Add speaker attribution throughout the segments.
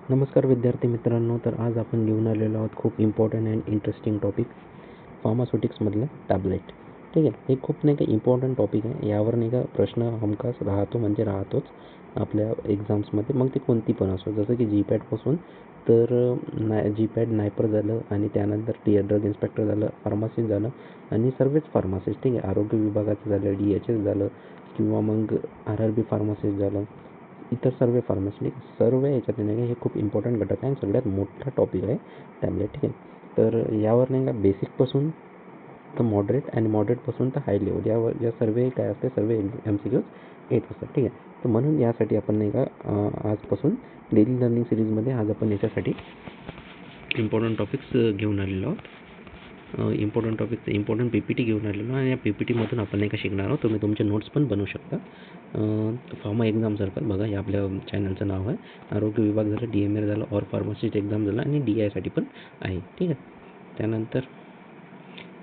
Speaker 1: नमस्कार विद्यार्थी मित्रांनो. तर आज आपण घेऊन आलेलो आहोत खूप इम्पॉर्टंट अँड इंटरेस्टिंग टॉपिक, फार्मास्युटिक्समधलं टॅबलेट. ठीक आहे, हे खूप नाही का इम्पॉर्टंट टॉपिक आहे. यावर नाही का प्रश्न हमखास राहतोच आपल्या एक्झाम्समध्ये, मग ती कोणती पण असो. जसं की जीपॅटपासून तर जीपॅट नायपर झालं, आणि त्यानंतर ड्रग इन्स्पेक्टर झालं, फार्मासिस्ट झालं, आणि सर्वच फार्मासिस्ट. ठीक आहे, आरोग्य विभागाचं झालं, DHS झालं, किंवा मग RRB फार्मासिस्ट झालं, इतर सर्व फार्मसी सर्व याच्यात नाही का हे खूप इम्पॉर्टंट घटक आहे आणि सगळ्यात मोठा टॉपिक आहे टॅबलेट. ठीक आहे, तर यावर नाही का बेसिकपासून तर मॉडरेटपासून तर हाय लेवल या सर्व काय असते, सर्व MCQs येत असतात. ठीक आहे, तर म्हणून यासाठी आपण नाही का आजपासून डेली लर्निंग सिरीजमध्ये आज आपण याच्यासाठी इम्पॉर्टंट टॉपिक्स घेऊन आलेलो आहोत. इम्पॉर्टंट PPT घेऊन आलेलो, आणि या PPTमधून आपण नाही का शिकणार आहोत. तुम्ही तुमचे नोट्स पण बनवू शकता. फार्मा एक्झाम सर्कल बघा, हे आपल्या चॅनलचं नाव आहे. आरोग्य विभाग झालं, DMR झालं, और फार्मासिस्ट एक्झाम झालं, आणि DI पण आहे. ठीक आहे, त्यानंतर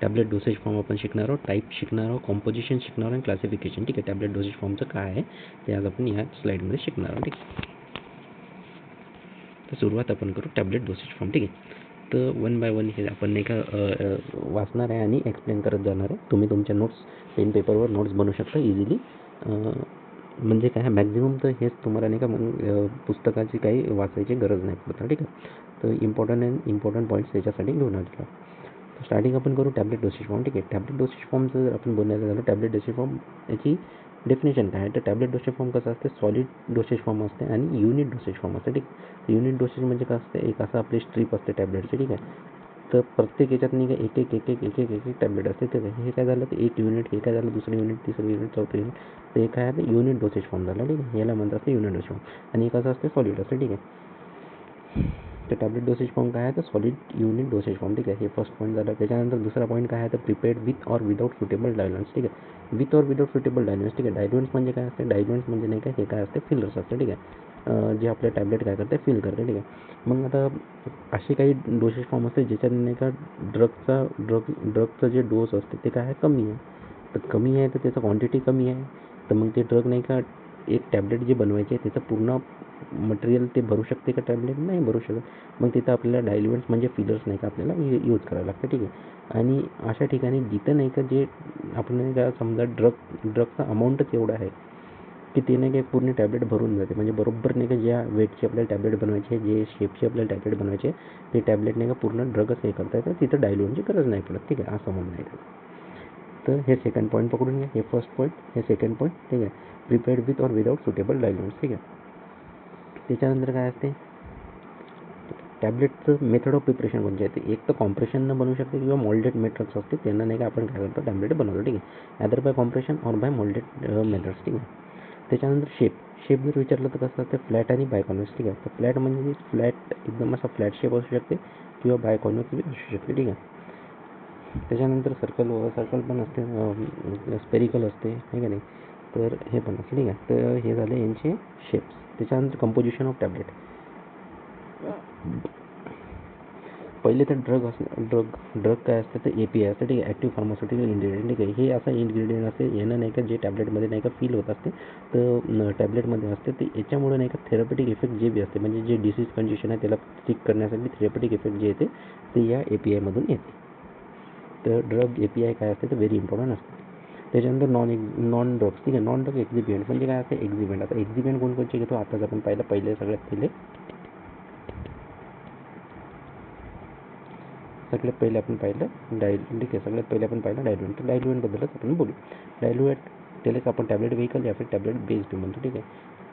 Speaker 1: टॅबलेट डोसेज फॉर्म आपण शिकणार आहोत, टाईप शिकणार आहोत, कॉम्पोजिशन शिकणार आहोत, आणि क्लासिफिकेशन. ठीक आहे, टॅबलेट डोसेज फॉर्मचं काय आहे ते आज आपण या स्लाईडमध्ये शिकणार आहोत. ठीक आहे, तर सुरुवात आपण करू टॅबलेट डोसेज फॉर्म. ठीक आहे, तर वन बाय वन हे आपण नाही का वाचणार आहे आणि एक्सप्लेन करत जाणार आहे. तुम्ही तुमच्या नोट्स पेन पेपरवर नोट्स बनवू शकता इझिली. म्हणजे काय मॅक्झिमम तर हेच तुम्हाला नाही का मग पुस्तकाची काही वाचायची गरज नाही पडत. ठीक आहे, तर इम्पॉर्टंट पॉईंट्स याच्यासाठी घेऊन आलेलो. तर स्टार्टिंग आपण करू टॅबलेट डोसेज फॉर्म. ठीक आहे, टॅबलेट डोसेज फॉर्मचं जर आपण बोलायचं झालं, टॅबलेट डोसेज फॉर्म याची डेफिनेशन काय आहे, तर टॅबलेट डोसेज फॉर्म कसं असते, सॉलिड डोसेज फॉर्म असते आणि युनिट डोसेज फॉर्म असते. ठीक, युनिट डोसेज म्हणजे काय असते, एक असं आपली स्ट्रीप असते टॅबलेटची. ठीक आहे, तर प्रत्येक याच्यात नाही का एक टॅबलेट असते. ठीक आहे, हे काय झालं तर एक युनिट, हे काय झालं दुसरं युनिट, तिसरं युनिट, चौथं युनिट, तर हे काय आहे युनिट डोसेज फॉर्म झालं. ठीक आहे, याला म्हणतात असते युनिट डोसेज फॉर्म, आणि एक असं असते सॉलिड असते. ठीक आहे, तर टॅबलेट डोसेज फॉर्म काय आहे, तर सॉलिड युनिट डोसेज फॉर्म. ठीक आहे, हे फर्स्ट पॉईंट झालं. त्याच्यानंतर दुसरा पॉईंट काय आहे, तर prepared with or without suitable diluents. ठीक आहे, with or without suitable diluents. ठीक आहे, डायल्युएंट्स म्हणजे काय असते, डायल्युएंट्स म्हणजे नाही का हे काय असते, फिलर्स असते. ठीक आहे, जे आपले टॅबलेट काय करते, फिल करते. ठीक आहे, मग आता असे काही डोसेज फॉर्म असते ज्याच्यात नाही का ड्रगचं जे डोस असते ते काय आहे, कमी आहे. तर कमी आहे तर त्याचं क्वांटिटी कमी आहे, तर मग ते ड्रग नाही का एक टॅबलेट जे बनवायचे आहे त्याचं पूर्ण मटेरियल ते भरू शकते का, टॅबलेट नाही भरू शकत. मग तिथं आपल्याला डायल्युएंट्स म्हणजे फिलर्स नाही का आपल्याला यूज करावं लागतं. ठीक आहे, आणि अशा ठिकाणी जिथं नाही का जे आपण नाही का समजा ड्रगचा अमाऊंटच एवढा आहे की ते नाही का पूर्ण टॅबलेट भरून जाते. म्हणजे बरोबर नाही का ज्या वेटची आपल्याला टॅबलेट बनवायची आहे, जे शेपची आपल्याला टॅबलेट बनवायची आहे, ते टॅबलेट नाही का पूर्ण ड्रगच हे करता येतं, तिथं डायल्युएंटची गरज नाही पडत. ठीक आहे, असं म्हणणं आहे. तर हे सेकंड पॉईंट पकडून घ्या, हे फर्स्ट पॉईंट, हे सेकंड पॉईंट. ठीक आहे, prepared with or without suitable diluents. ठीक आहे, त्याच्यानंतर काय असते, टॅबलेटचं मेथड ऑफ प्रिपरेशन कोणते येते, एक तर कॉम्प्रेशननं बनवू शकते किंवा मोल्डेड मेथड्स असते, त्यांना नाही का आपण काय करतो, टॅबलेट बनवतो. ठीक आहे, ॲदर बाय कॉम्प्रेशन और बाय मोल्डेड मेथड्स. ठीक आहे, त्याच्यानंतर शेप जर विचारलं तर कसं असतं, फ्लॅट आणि बायकॉन्वेक्स. ठीक आहे, तर फ्लॅट म्हणजे फ्लॅट एकदम असा फ्लॅट शेप असू शकते, किंवा बायकॉन्वेक्स बी असू शकते. ठीक आहे, त्याच्यानंतर सर्कल पण असते, स्पेरिकल असते, आहे का नाही, तर हे पण असते. ठीक आहे, तर हे झाले यांचे शेप्स. त्याच्यानंतर कंपोजिशन ऑफ टॅबलेट. पहिले तर ड्रग काय असते, तर API असते. ठीक आहे, ॲक्टिव्ह फार्मास्युटिकल इन्ग्रेडियंट. ठीक आहे, हे असं इन्ग्रेडियंट असते, यानं नाही का जे टॅबलेटमध्ये नाही का फील होत असते, तर टॅबलेटमध्ये असते, ते याच्यामुळे नाही का थेरपेटिक इफेक्ट जे बी असते, म्हणजे जे डिसीज कंडिशन आहे त्याला ठीक करण्यासाठी थेरपेटिक इफेक्ट जे येते ते या API मधून येते. तर ड्रग API काय असते, तर व्हेरी इम्पॉर्टंट असते. त्याच्यानंतर नॉन ड्रग्स. ठीक आहे, नॉन ड्रग एक्झिबिएंट म्हणजे काय असते, एक्झिबिएंट. आता एक्झिबिएंट कोणकोणचे घेतो, आताच आपण पाहिलं, सगळ्यात पहिले आपण पाहिलं ठीक आहे, सगळ्यात पहिले आपण पाहिलं डायल्युएंट. तर डायल्युएंटबद्दलच आपण बोलू. डायल्युएंट त्यालाच आपण टॅबलेट व्हेकल या फिर टॅबलेट बेस्ड म्हणतो. ठीक आहे,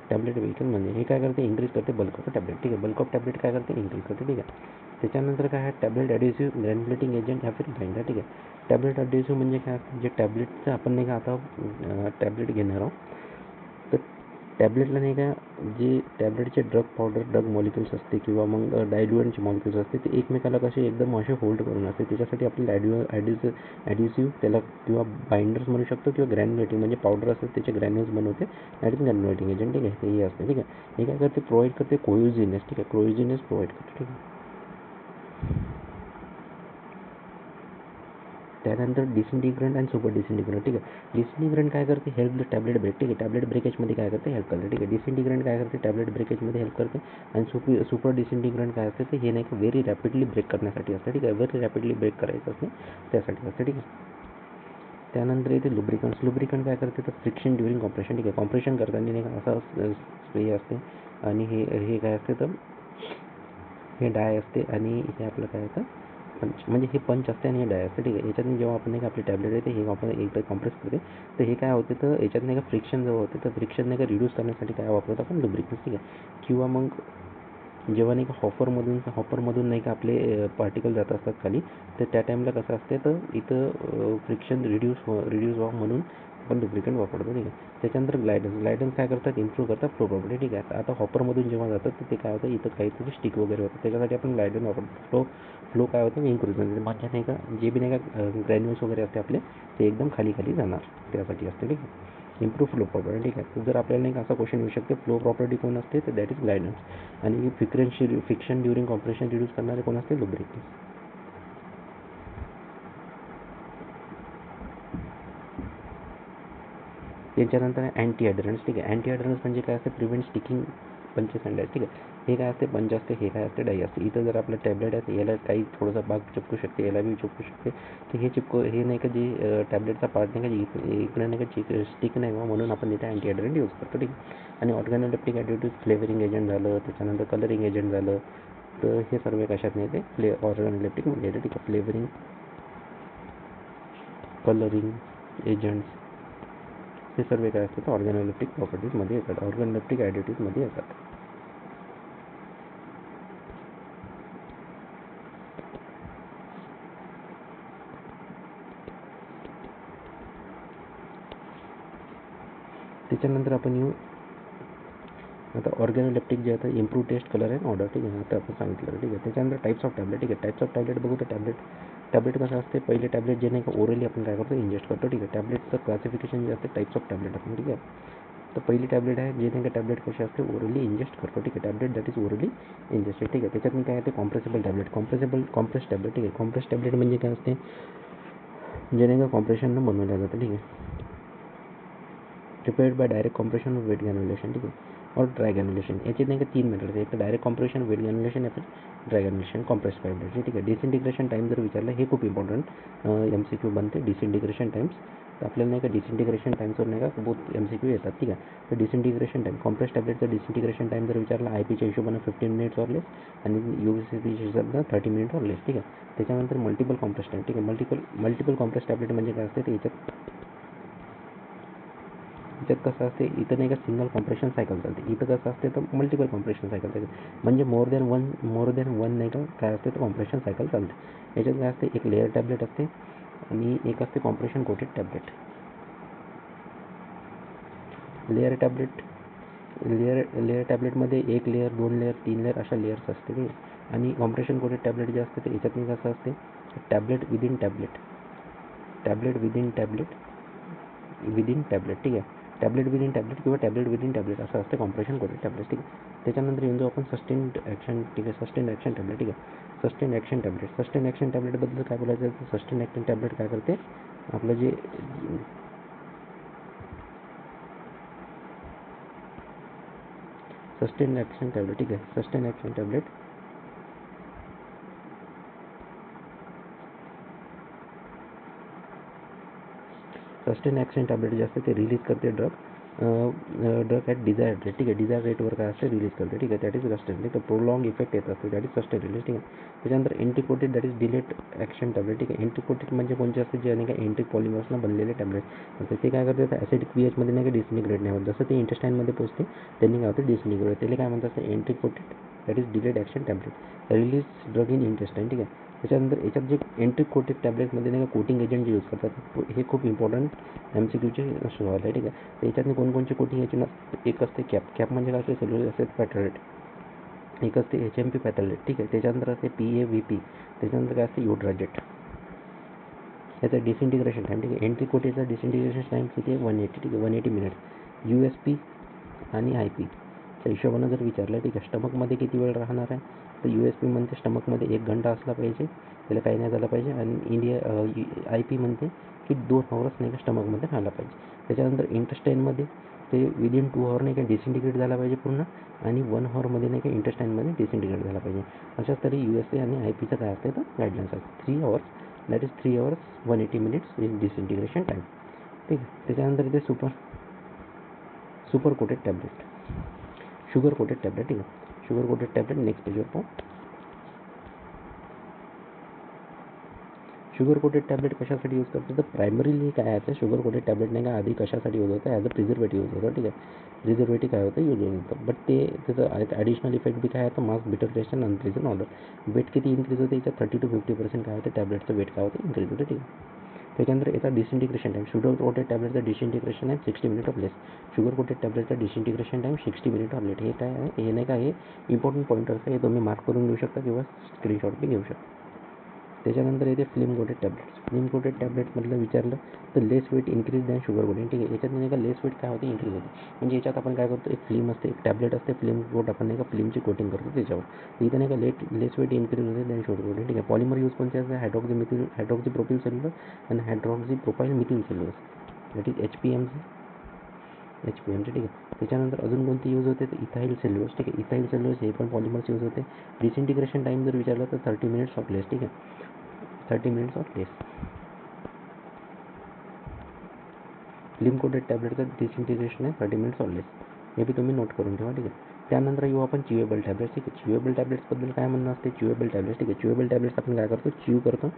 Speaker 1: टॅबलेट व्हेकल म्हणजे हे काय करते, इन्क्रीज करते बल्क ऑफ टॅबलेट. ठीक आहे, बल्क ऑफ टॅबलेट काय करते, इन्क्रीज करते. ठीक आहे, त्याच्यानंतर काय आहे, टॅबलेट ॲड्युसिव्ह ग्रॅन्युलेटिंग एजंट या फिर बाइंडर. ठीक आहे, टॅबलेट ॲड्युसिव्ह म्हणजे काय असतं, जे टॅबलेटचं आपण नाही का आता टॅबलेट घेणार आहोत, तर टॅबलेटला नाही का जे टॅबलेटचे ड्रग मॉलिक्युल्स असते, किंवा मग डायल्युएंटचे मॉलिक्युल्स असते, ते एकमेकाला कसे एकदम असे होल्ड करून असते. त्याच्यासाठी आपल्याला ॲड्युसिव्ह त्याला किंवा बाइंडर्स म्हणू शकतो, किंवा ग्रॅन्युलेटिंग म्हणजे पावडर असते त्याचे ग्रॅन्युल्स बनवते, ग्रॅन्युलेटिंग एजंट. ठीक आहे, हे असते. ठीक आहे, हे काय करते, प्रोव्हाइड करते कोयुझिनेस. ठीक आहे, कोयुझिनेस प्रोव्हाइड करते. ठीक आहे, त्यानंतर डिसइंटिग्रंट आणि सुपर डिसइंटिग्रंट. ठीक आहे. डिसइंटिग्रंट काय करते, हेल्प द टॅबलेट ब्रेक. ठीक आहे. टॅबलेट ब्रेकेजमध्ये काय करते, हेल्प करते. ठीक आहे. डिसइंटिग्रंट काय करते, टॅबलेट ब्रेकेजमध्ये हेल्प करते. आणि सुपर डिसइंटिग्रंट काय असते, ते हे नाही का व्हेरी रॅपिडली ब्रेक करण्यासाठी असते. ठीक आहे. व्हेरी रॅपिडली ब्रेक करायचं असते त्यासाठी असते. ठीक आहे. त्यानंतर येते लुब्रिकंट्स. लुब्रिकंट काय करते, तर फ्रिक्शन ड्युरिंग कॉम्प्रेशन. ठीक आहे. कॉम्प्रेशन करताना नाही का असं हे असते आणि हे काय असते, तर हे डाय असते आणि हे आपलं काय असतं पंच, म्हणजे हे पंच असते आणि हे डाय असते. ठीक आहे. याच्यातून जेव्हा आपण नाही का आपली टॅबलेट येते हे आपण एकदा कॉम्प्रेस करते, तर हे काय होते, तर याच्यात नाही का फ्रिक्शन जेव्हा होते, तर फ्रिक्शन नाही का रिड्यूस करण्यासाठी काय वापरतो आपण, लुब्रिकंट्स. ठीक आहे. किंवा मग जेव्हा नाही का हॉपरमधून नाही का आपले पार्टिकल जात असतात खाली, तर त्या टाईमला कसं असते, तर इथं फ्रिक्शन रिड्यूस व्हावं म्हणून आपण लुब्रिकंट वापरतो. ठीक आहे. त्याच्यानंतर ग्लायडन्स काय करतात, इम्प्रूव्ह करतात फ्लो प्रॉपर्टी. ठीक आहे. आता हॉपरमधून जेव्हा जातात तर ते काय होतं, इथं काहीतरी स्टिक वगैरे होतं, त्याच्यासाठी आपण ग्लायडन वापरतो. फ्लो काय होतं, इन्क्रीज म्हणजे म्हणजे नाही का जे बी नाही का ग्रॅन्युल्स वगैरे असते आपले, ते एकदम खाली जाणार त्यासाठी असते. ठीक आहे. Improve flow property. ठीक आहे. तर जर आपल्याला नाही का असा क्वेश्चन येऊ शकते, फ्लो प्रॉपर्टी कोण असते, तर दॅट इज ग्लायडन्स. आणि फ्रिक्शन ड्युरिंग कॉम्प्रेशन रिड्यूस करणारे कोण असते, लुब्रिकंट्स. त्याच्यानंतर अँटी ॲडरन्स. ठीक आहे. अँटी ॲडरन्स म्हणजे काय असते, प्रिव्हेंट स्टिकिंग पंचेस अँड डाय. ठीक आहे. हे काय असते, पंच असते, हे काय असते, डाई असते. इथं जर आपलं टॅबलेट आहे याला काही थोडासा भाग चिपकू शकते, याला बी चिपकू शकते, तर हे नाही का जे टॅबलेटचा पार्ट नाही का इकडे नाही का स्टिक नाही व्हावं म्हणून आपण इथे अँटी ॲडरंट यूज करतो. ठीक आहे. आणि ऑर्गॅनोलेप्टिक ॲडिटिव्ह फ्लेवरिंग एजंट झालं, त्याच्यानंतर कलरिंग एजंट झालं, तर हे सर्व कशात नाही ते ऑर्गॅनोलेप्टिकमध्ये येते. ठीक आहे. फ्लेवरिंग, कलरिंग एजंट्स हे सर्व काय असतात, ऑर्गॅनोलेप्टिक प्रॉपर्टीजमध्ये येतात, ऑर्गॅनोलेप्टिक ॲडिटिव्हमध्ये येतात. त्याच्यानंतर आपण येऊ आता ऑर्गॅनोलेप्टिक जे आता improve taste, colour and order. ठीक आहे. आता आपण सांगितलं. ठीक आहे. त्याच्यानंतर टाईप्स ऑफ टॅबलेट. ठीक आहे. टाईप्स ऑफ टॅबलेट बघू तर टॅबलेट कसं असते, पहिले टॅबलेट जे नाही का ओरली आपण काय करतो, इंजेस्ट करतो. ठीक आहे. टॅबलेटचं क्लासिफिकेशन जे असते टाईप्स ऑफ टॅबलेट आपण. ठीक आहे. तर पहिली टॅबलेट आहे जे नाही का टॅबलेट कशी असते, ओरली इंजेस्ट करतो. ठीक आहे. Tablet that is orally ingested. ठीक आहे. त्याच्यात मी काय येते, कॉम्प्रेसेबल टॅबलेट, कॉम्प्रेस टॅबलेट. ठीक आहे. कॉम्प्रेस टॅबलेट म्हणजे काय असते, जे नाही का कॉम्प्रेशननं बनवलं जातं. ठीक आहे. प्रिपेअर्ड बाय डायरेक्ट कॉम्प्रेशन और वेट गॅन्युलेशन. ठीक आहे. और ड्राय गॅन्युलेशन. याचे नाही का 3 मेथड, एक तर डायरेक्ट कॉम्प्रेशन, वेट गॅन्युलेशन, या फिर ड्राय गॅन्युलेशन, कॉम्प्रेस टॅबलेट. ठीक आहे. डिसइंटिग्रेशन टाईम जर विचारलं, हे खूप इम्पॉर्टंट MCQ बनते. डिसइंटिग्रेशन टाईम्स, तर आपल्याला नाही का डिसइंटिग्रेशन टाईम्सवर नाही का बहुत MCQ येतात. ठीक आहे. तर डिसइंटिग्रेशन टाईम, कॉम्प्रेस टॅबलेटचं डिसइंटिग्रेशन टाईम जर विचारला, IPच्या हिशोबानं 15 मिनिट्स ऑर लेस आणि UCPच्या हिशोबानं 30 मिनिट ऑर लेस. ठीक आहे. त्याच्यानंतर मल्टिपल कॉम्प्रेस टाईम. ठीक आहे. मल्टिपल कॉम्प्रेस टॅबलेट म्हणजे काय असते, ते याच्यात कसं असते, इथं नाही का सिंगल कॉम्प्रेशन सायकल चालते, इथं कसं असते, तर मल्टिपल कॉम्प्रेशन सायकल चालते, म्हणजे मोर दॅन वन नाही का काय असते, तर कॉम्प्रेशन सायकल चालते. याच्यात काय असते, एक लेअर टॅबलेट असते आणि एक असते कॉम्प्रेशन कोटेड टॅबलेट. लेअर टॅबलेटमध्ये 1 लेअर, 2 लेअर, 3 लेअर अशा लेअर्स असते. ठीक आहे. आणि कॉम्प्रेशन कोटेड टॅबलेट जे असते, ते याच्यात कसं असते, टॅबलेट विदिन टॅबलेट, ठीक आहे. टॅबलेट विदिन टॅबलेट किंवा टॅबलेट विदिन टॅबलेट असं असते कॉम्प्रेशन कोटेड टॅबलेट. ठीक आहे. त्याच्यानंतर येऊन जाऊ आपण सस्टेन्ड ॲक्शन. ठीक आहे. Sustained action tablet. ठीक आहे. सस्टेन्ड ॲक्शन टॅबलेटबद्दल काय बोलायचं आहे, तर सस्टेन्ड ॲक्शन टॅबलेट काय करते, आपलं जे सस्टेन्ड ॲक्शन टॅबलेट. ठीक आहे. सस्टेन्ड ॲक्शन टॅबलेट जे असते ते रिलीज करते ड्रग ॲट डिझायर्ड रेट. ठीक आहे. डिझायर रेटवर काय असते, रिलीज करते. ठीक आहे. That is sustain. ठीक आहे. प्रोलॉंग इफेक्ट येत असते, दॅट इज सस्टेन रिलीज. ठीक आहे. त्याच्यानंतर enteric coated, that is delayed action tablet. ठीक आहे. एंटीकोटेड म्हणजे कोणते असते, जे अनेक एंट्रिक पॉलिमर्सनं बनलेले टॅबलेट असते, ते काय करतात, ॲसिडिक पीएचमध्ये नाही का डिसइंटिग्रेट नाही होत, जसं ते इंटेस्टाईनमध्ये पोचते त्यांनी काय होतं, डिसइंटिग्रेट. त्याला काय म्हणतात, enteric coated, that is delayed action tablet, release drug in intestine. ठीक आहे. त्याच्यानंतर याच्यात जे एंट्रिक कोटेड टॅबलेटमध्ये नाही का कोटिंग एजंट जे यूज करतात, हे खूप इम्पॉर्टंट MCQचे सवाल आहे. ठीक आहे. तर याच्यातनी कोणकोणची कोटिंग याची एक असते कॅप म्हणजे काय असते, सेल्युलर ॲसिड पॅटलेट, एक असते HMP पॅथलेट. ठीक आहे. त्याच्यानंतर असते PAVP, त्याच्यानंतर काय असते, युट्राजेट. याचं डिसइंटिग्रेशन टाईम. ठीक आहे. एंट्री डिसइंटिग्रेशन टाईम किती आहे, 180. ठीक आहे. 180 मिनिट्स. USP आणि IP. हिशोबानं जर विचारलं ठीक आहे, स्टमकमध्ये किती वेळ राहणार आहे, तर USP म्हणते स्टमकमध्ये 1 घंटा असला पाहिजे, त्याला काही नाही झालं पाहिजे. आणि IP म्हणते की 2 हॉवर्स नाही का स्टमकमध्ये राहायला पाहिजे. त्याच्यानंतर इंटेस्टाईनमध्ये ते विदिन 2 हॉवर नाही का डिसिंटिग्रेट झाला पाहिजे पूर्ण, आणि 1 हॉवरमध्ये नाही का इंटेस्टाईनमध्ये डिसिंटिग्रेट झाला पाहिजे. अशाच तरी USA आणि IPचं काय असते तर गाईडलाईन्स असते. 3 hours, that is 3 hours 180 minutes is disintegration time. ठीक आहे. त्याच्यानंतर इथे super coated tablet, sugar coated tablet. ठीक आहे. शुगर कोटेड टॅबलेट नेक्स्ट पेजवर पाहू. शुगर कोटेड टॅबलेट कशासाठी यूज करतो, तर प्रायमरीली काय आहे, शुगर कोटेड टॅबलेट नाही का आधी कशासाठी यूज होतं, ॲज अ प्रिझर्वेटिव्ह यूज होतं. ठीक आहे. प्रिझर्वेटिव्ह काय होतं, यूज होतं. बट ते त्याचं ॲडिशनल इफेक्ट बी काय आहे, तर mask bitter taste and unpleasant odour. Weight किती इन्क्रीज होते याच्यात, 30 to 50% काय होते, टॅबलेटचं वेट काय होतं, इन्क्रीज होते. ठीक आहे. त्याच्यानंतर याचा डिसिंटिग्रेशन टाईम, शुगर कोटेड टॅबलेटचा disintegration time 60 minute of less. Sugar coated टॅबलेटचा disintegration time 60 minute of late. हे काय आहे, हे नाही का, हे इम्पॉर्टंट पॉईंटर्स आहे, हे तुम्ही मार्क करून घेऊ शकता किंवा स्क्रीनशॉट बी घेऊ शकता. त्याच्यानंतर येते film coated tablets. Film coated टॅबलेटमधलं विचारलं तर less weight increase than sugar coated. ठीक आहे. याच्यात नाही का लेस वेट काय होते, इन्क्रीज होते. म्हणजे याच्यात आपण काय करतो, एक फिल्म असते, एक टॅबलेट असते, फिल्म कोट आपण नाही का फिल्मची कोटिंग करतो त्याच्यावर. इथं नाही का लेस वेट इन्क्रीज होते दॅन शुगर कोटेड. ठीक आहे. पॉलिमर यूज कोणते असते, हायड्रॉक्झी प्रोपिल सेल्युलर आणि hydroxy propyl methyl cellular, that is HPMC. ठीक आहे. त्याच्यानंतर अजून कोणती यूज होते, तर इथाईल सेल्युलोज. ठीक आहे. इथाईल सेल्युलोज हे पण पॉलिमर्स यूज होते. डिसिंटिग्रेशन टाईम जर विचारलं तर 30 मिनिट्स ऑफ लेस. ठीक आहे. 30 minutes of less. Film coated टॅबलेटचं डिसिंटिग्रेशन आहे 30 मिनिट्स ऑफ लेस. हे बी तुम्ही नोट करून ठेवा. ठीक आहे. त्यानंतर येऊ आपण च्युएबल टॅबलेट्स. ठीक आहे. च्युएबल टॅबलेट्सबद्दल काय म्हणणं असते, च्युएबल टॅबलेट्स. ठीक आहे. च्युएबल टॅबलेट्स आपण काय करतो, च्यू करतो.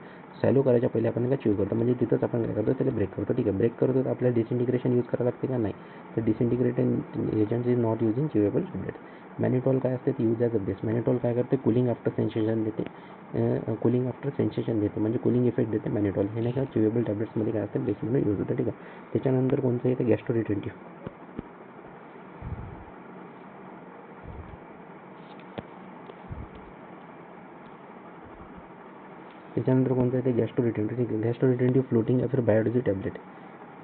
Speaker 1: सॅलो करायच्या पहिले आपण काय च्यू करतो, म्हणजे तिथंच आपण काय करतो, त्याला ब्रेक करतो. ठीक आहे. ब्रेक करतो तर आपल्याला डिसिंटिग्रेशन यूज करावं लागते का, नाही. तर disintegrated agent is not use in chewable tablet. Mannitol काय असते, use as a base. Mannitol काय करते, कुलिंग आफ्टर सेन्सेशन देते. म्हणजे कुलिंग इफेक्ट देते मॅनिटॉल. हे नाही का च्युएबल टॅबलेट्समध्ये काय असते, बेस म्हणून यूज होतं. ठीक आहे. त्याच्यानंतर कोणतं येतं, गॅस्ट्रोरिटेंटिव्ह. त्याच्यानंतर कोणतं येते, गॅस्ट्रोरिटेंटिव्ह. ठीक आहे. गॅस्ट्रोरिटेंटिव्ह फ्लोटिंग या फिर बायोडॉजी टॅबलेट.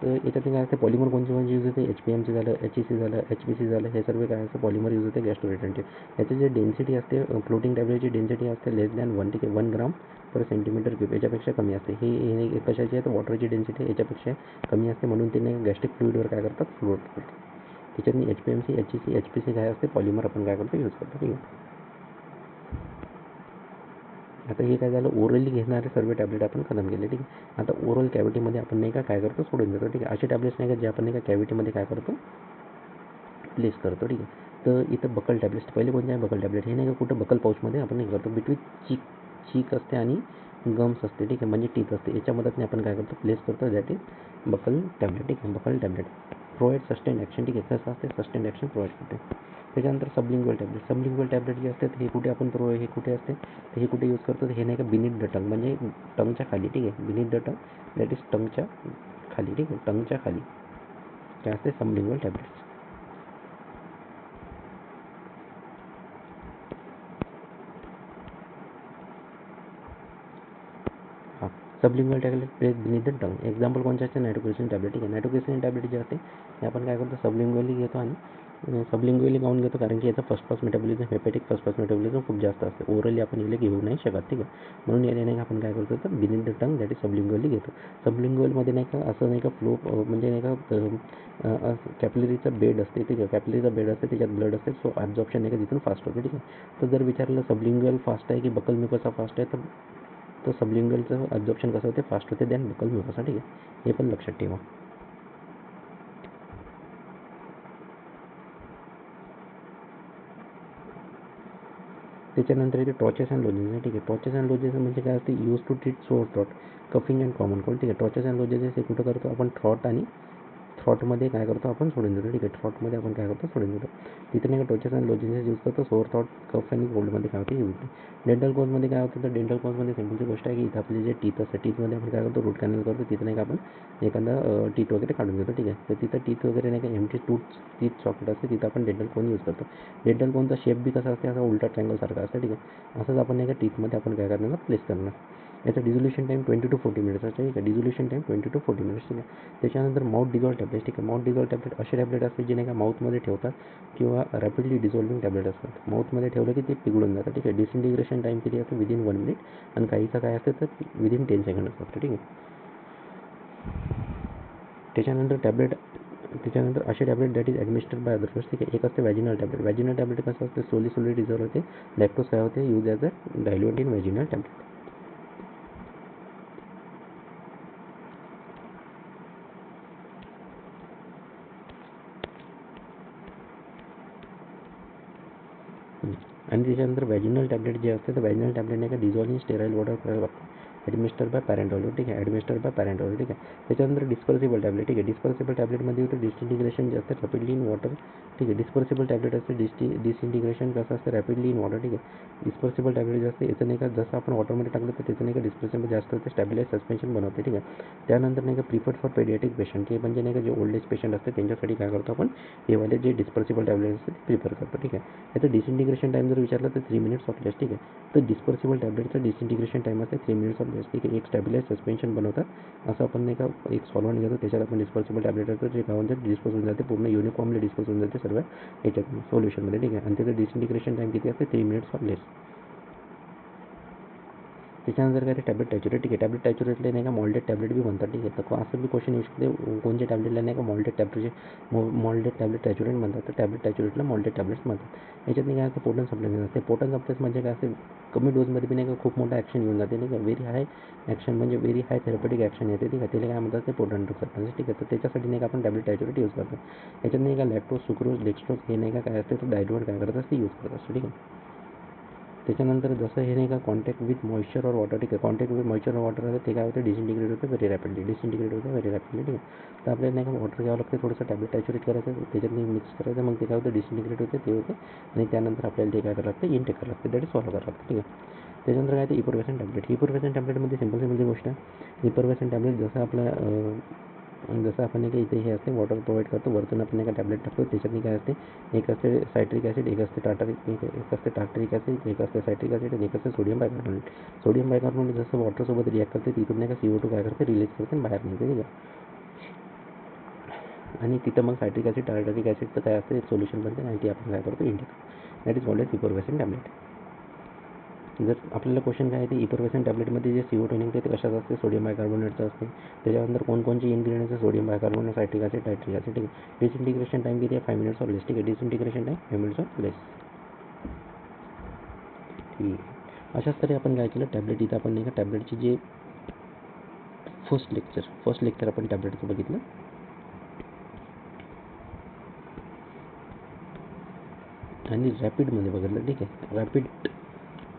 Speaker 1: तर याच्यात काय असते, पॉलिमर कोणते यूज होते, HPMC झालं, HEC झालं, HPC झालं, हे सर्व काय असतं, पॉलिमर यूज होते गॅस्ट्रोरिटेंटिव्ह. याची जे डेन्सिटी असते, फ्लोटिंग टॅबलेटची डेन्सिटी असते लेस दॅन 1. ठीक आहे. 1 ग्राम पर सेंटीमीटर क्यूब, याच्यापेक्षा कमी असते. हे कशाची आहे, तर वॉटरची डेन्सिटी याच्यापेक्षा कमी असते, म्हणून तिने गॅस्ट्रिक फ्लुइडवर काय करतात, फ्लोट करतात. त्याच्यात HPMC, HEC, HPC काय असते, पॉलिमर आपण काय करतो, यूज करतो. ठीक आहे. आता हे काय झालं, ओरली घेणारे सर्व टॅबलेट आपण खतम केले. ठीक आहे. आता ओरल कॅव्हिटीमध्ये आपण नाही का काय करतो, सोडून देतो. ठीक आहे. असे टॅबलेट्स नाही का जे आपण नाही का कॅव्हिटीमध्ये काय करतो, प्लेस करतो. ठीक आहे. तर इथं बकल टॅबलेट्स, पहिले कोणते आहे, बकल टॅबलेट. हे नाही का कुठं बकल पाऊचमध्ये आपण हे करतो, बिटवीन चीक असते आणि गम्स असते. ठीक आहे. म्हणजे टीथ असते, याच्या मदतीने आपण काय करतो, प्लेस करतो, दॅट इज बकल टॅबलेट. ठीक आहे. Buccal tablet provide sustained action. ठीक आहे. कसं असते, सस्टेंड ॲक्शन प्रोव्हाइड करते. त्याच्यानंतर सबलिंग्युअल टॅबलेट. सबलिंग्युअल टॅबलेट जे असतात हे कुठे आपण हे कुठे असते, तर हे कुठे यूज करतो, हे नाही का बिनिट द टंग, म्हणजे टंगच्या खाली. ठीक आहे. बिनिट द टंग, दॅट इज टंगच्या खाली. ठीक आहे. टंगच्या खाली काय असते, सबलिंग्युअल टॅबलेट्स. हां, sublingual tablet place beneath the tongue. Example कोणते असते, नायट्रोग्लिसरीन टॅबलेट. ठीक आहे. नायट्रोग्लिसरीन टॅबलेट जे असते हे आपण काय करतो, सबलिंग्युअली घेतो. आणि सबलिंग्युअली काऊन घेतो, कारण की याचा first pass metabolism, hepatic first pass metabolism खूप जास्त असते. ओरली आपण याला घेऊ नाही शकत. ठीक आहे. म्हणून याला नाही का आपण काय करतो, तर बिनिट द टंग, दॅट इज सबलिंग्युअली घेतो. सबलिंग्युअलमध्ये नाही का असं नाही का फ्लो, म्हणजे नाही का कॅपिलरीचा बेड असते. ठीक आहे. कॅपिलरीचा बेड असते, त्याच्यात ब्लड असते, सो ॲब्झॉर्प्शन नाही का तिथून फास्ट होते. ठीक आहे. तर जर विचारलं सबलिंग्युअल फास्ट आहे की बकल म्युकसचा फास्ट आहे, तर सबलिंग्युअलचं ॲब्झॉर्प्शन कसं होते, फास्ट होते दॅन बकल म्युकसचा. ठीक आहे. हे पण लक्षात ठेवा. त्याच्यानंतर इथे टॉर्चेस अँड लोजेस. ठीक आहे. टॉर्चेस अँड लोजेस म्हणजे काय असते, used to treat sore throat, coughing and common cold. ठीक आहे. टॉर्चेस अँड लोजेस हे कुठं करतो आपण, थ्रॉटमध्ये काय करतो आपण, सोडून देतो. ठीक आहे. थ्रॉटमध्ये आपण काय करतो, सोडून देतो. तिथे नाही का टॉर्चेस अँड लोजेस यूज करतो, सोअर थ्रॉट, कफ आणि कोल्डमध्ये काय होते, यूज होते. डेंटल कोजमध्ये काय होतं, तर डेंटल कोजमध्ये सिम्पलची गोष्ट आहे की इथं आपले जे टीथ असतात, टीथमध्ये आपण काय करतो, रूट कॅनल करतो. तिथं नाही का आपण एखादा टीथ वगैरे काढून घेतो. ठीक आहे. तर तिथं टीथ वगैरे नाही का एमटी टीथ सॉकेट असते, तिथं आपण डेंटल कोन यूज करतो. डेंटल कोनचा शेप बी कसा असते, असा उलटा ट्रँगलसारखा असतं. ठीक आहे. असंच आपण नाही का टीथमध्ये आपण काय करणार, प्लेस करणार. याचा डिझोल्युशन टाईम 20 to 40 मिनिट्स असते. ठीक आहे. Dissolution time 20 to 40 minutes. ठीक आहे. त्याच्यानंतर माउथ डिझॉल्व टॅब्लेट, ठीक आहे. माउथ डिझॉल्व टॅब्लेट असे टॅब्लेट असतात जे नाही का माउथमध्ये ठेवतात किंवा रॅपिडली डिझॉल्विंग टॅब्लेट असतात. माउथमध्ये ठेवलं की ते पिघळून जातं, ठीक आहे. डिसइंटिग्रेशन टाईम किती असतं? विदिन 1 मिनिट आणि काहीचं काय असतं तर विदिन 10 सेकंड असतं, ठीक आहे. त्याच्यानंतर असे tablet that is administered by other, ठीक आहे. एक असते वॅजिनल टॅब्लेट. वॅजिनल टॅब्लेट कसं असते? सोली डिझॉल्व होते, लॅक्टोज काय होते? Use as a diluent in vaginal tablet. आणि त्याच्यानंतर वॅजिनल टॅब्लेट जे असते तर वॅजिनल टॅब्लेट नाही का डिझॉल्व इन स्टेराईल वॉटर करायला लागतं. ॲडमिनिस्टर बाय पॅरेंट ऑइल, ठीक आहे. ॲडमिनिस्टर बाय पॅरेंट ऑइल, ठीक आहे. त्याच्यानंतर डिस्पर्सिबल टॅब्लेट, ठीक आहे. डिस्पर्सिबल टॅब्लेटमध्ये होतं डिसइंटिग्रेशन जे असतं रॅपिडली इन वॉटर, ठीक आहे. डिस्पर्सिबल टॅब्लेट असते डिसइंटिग्रेशन कसं असतं? रॅपिडली इन वॉटर, ठीक आहे. डिस्पर्सिबल टॅब्लेट जे असते याचं नाही का जसं आपण वॉटरमध्ये टाकलं तर त्याचं नाही का डिस्पर्सिबल जास्त होते, स्टॅबिलाइज सस्पेन्शन बनवते, ठीक आहे. त्यानंतर नाही का प्रिफर्ड फॉर पेडियाट्रिक पेशंट, की म्हणजे नाही का जे ओल्ड एज पेशंट असते त्यांच्यासाठी काय करतो आपण हे वाले जे डिस्पर्सिबल टॅब्लेट असते ते प्रिफर करतो, ठीक आहे. याचं डिसइंटिग्रेशन टाईम जर विचारलं तर 3 मिनिट्स ऑफ लेस, ठीक आहे. तर डिस्पर्सिबल टॅब्लेटचं डिसइंटिग्रेशन टाईम असते 3 मिनिट्स ऑफ लेस, ठीक आहे. एक स्टॅबिलाइज सस्पेन्शन बनवतात असं आपण नाही का एक सॉल्व्हंट घेतो त्याच्यात आपण डिस्पर्सिबल टॅब्लेट असतो जे काय म्हणजे डिस्पोज होऊन जाते, पूर्ण युनिफॉर्मली डिस्पोज होऊन जाते सर्व याच्यात सोल्युशनमध्ये, ठीक आहे. आणि त्याचं डिसइंटिग्रेशन टाईम किती असते? 3 मिनिट्स ऑफ लेस. त्याच्यानंतर काय ते टॅब्लेट टॅच्युरेट, ठीक आहे. टॅब्लेट टॅच्युरेटला नाही का मॉल्डेड टॅब्लेट बी म्हणतात, ठीक आहे. तर असं बी क्वेश्चन येऊ शकते कोणत्या टॅब्लेटला नाही का मॉल्डेड टॅब्लेट टॅच्युरेट म्हणतात, तर टॅब्लेट टॅच्युरेटला मॉल्डेड टॅब्लेट्स म्हणतात. याच्यात नाही काय असतं? पोटन सप्लायमेंट असते. पोटन सप्लायस म्हणजे काय असते? कमी डोजमध्ये बी नाही का खूप मोठं ॲक्शन येऊन जाते, नाही का. व्हेरी हाय ॲक्शन म्हणजे व्हेरी हाय थेरपेटिक ॲक्शन येते, ठीक आहे. त्याला काय म्हणतात? ते पोटन ड्रग सप्लायमेंट, ठीक आहे. तर त्याच्यासाठी नाही का आपण टॅब्लेट टॅच्युरेट यूज करतो. याच्यात नाही का लॅक्टोज, सुक्रोज, डेक्स्ट्रोज हे नाही का काय असते तर डायल्युएंट काय करत असते यूज करत असतो, ठीक आहे. त्याच्यानंतर जसं हे नाही का कॉन्टॅक्ट विथ मॉइश्चर और वॉटर, ठीक आहे. कॉन्टॅक्ट विथ मॉइश्चर और वॉटर ते काय होतं? डिसइंटिग्रेट होतं व्हेरी रॅपिडली, ठीक आहे. तर आपल्याला नाही का वॉटर घ्यावं लागतं, थोडंसं टॅब्लेट टॅच्युरेट करायचं, त्याच्यात मिक्स करायचं, मग ते काय होतं? डिसइंटिग्रेट होते, ते होते आणि त्यानंतर आपल्याला ते काय करावं लागतं? इनटेक करावं लागतं, दॅट इज स्वॉलो करावं लागतं, ठीक आहे. त्याच्यानंतर काय ते इपरवेसन टॅब्लेट. इपरवेसन टॅब्लेटमध्ये सिंपल गोष्ट आहे. इपरवेसन टॅब्लेट जसं आपण नाही का इथे हे असते वॉटर प्रोव्हाइड करतो, वरतून आपण नाही का टॅब्लेट टाकतो, त्याच्यातनी काय असते? एक असते सायट्रिक ॲसिड, एक असते टार्टरिक ॲसिड, एक असते सायट्रिक ॲसिड आणि एक असते सोडियम बायकार्बोनेट. सोडियम बायकार्बोनेट जसं वॉटरसोबत रिॲक्ट करते तिथून नाही का CO2 काय करते? रिलीज करते आणि बाहेर निघते, ठीक आहे. आणि तिथं मग सायट्रिक ॲसिड टार्टरिक ॲसिडचं काय असते? एक सोल्युशन बनते आणि ते आपण काय करतो? Intake. That is called as effervescent tablet. जर आपल्याला क्वेश्चन काय आहे ते इपरवेसन टॅब्लेटमध्ये जे CO2 निघते ते कशाचं असते? सोडियम बायकार्बोनेटचं असते. त्याच्यानंतर कोणकोणचे ingredients sodium bicarbonate, citric acid, tartaric acid, ठीक आहे. डिसइंटिग्रेशन टाईम किती आहे? 5 मिनिट्स ऑफ लेस, ठीक आहे. डिसइंटिग्रेशन टाईम 5 मिनिट्स ऑफ लेस, ठीक आहे. अशाच तरी आपण काय केलं टॅब्लेट इथं आपण नाही का टॅब्लेटची जे फर्स्ट लेक्चर आपण टॅब्लेटचं बघितलं. आणि रॅपिडमध्ये बघितलं, ठीक आहे.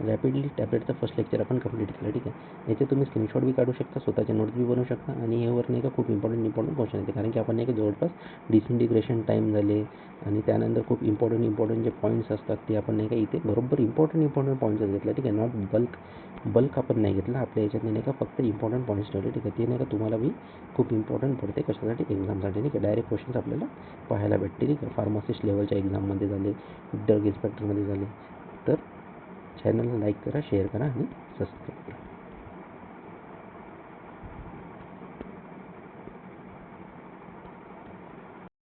Speaker 1: रॅपिडली टॅब्लेटचं फर्स्ट लेक्चर आपण कंप्लीट केलं, ठीक आहे. याचे तुम्ही स्क्रीनशॉट बी काढू शकता, स्वतःचे नोट्स बी बनवू शकता आणि यावर नाही का खूप इम्पॉर्टंट क्वेश्चन येते, कारण की आपण नाही का जवळपास डिसइंटिग्रेशन टाईम झाले आणि त्यानंतर खूप इम्पॉर्टंट जे पॉईंट्स असतात ते आपण नाही का इथे बरोबर इम्पॉर्टंट पॉईंट्सच घेतलं, ठीक आहे. नॉट बल्क आपण नाही घेतलं. आपल्या याच्यात नाही का फक्त इम्पॉर्टंट पॉईंट्स ठेवले, ठीक आहे. ते नाही का तुम्हाला बी खूप इम्पॉर्टंट पडते कशासाठी? एक्झामसाठी, ठीक आहे. डायरेक्ट क्वेश्चन्स आपल्याला पाहायला भेटते, ठीक आहे. फार्मासिस्ट लेवलच्या एक्झाममध्ये झाले, ड्रग इन्स्पेक्टरमध्ये झाले. तर चॅनलला लाईक करा, शेअर करा आणि सबस्क्राईब करा.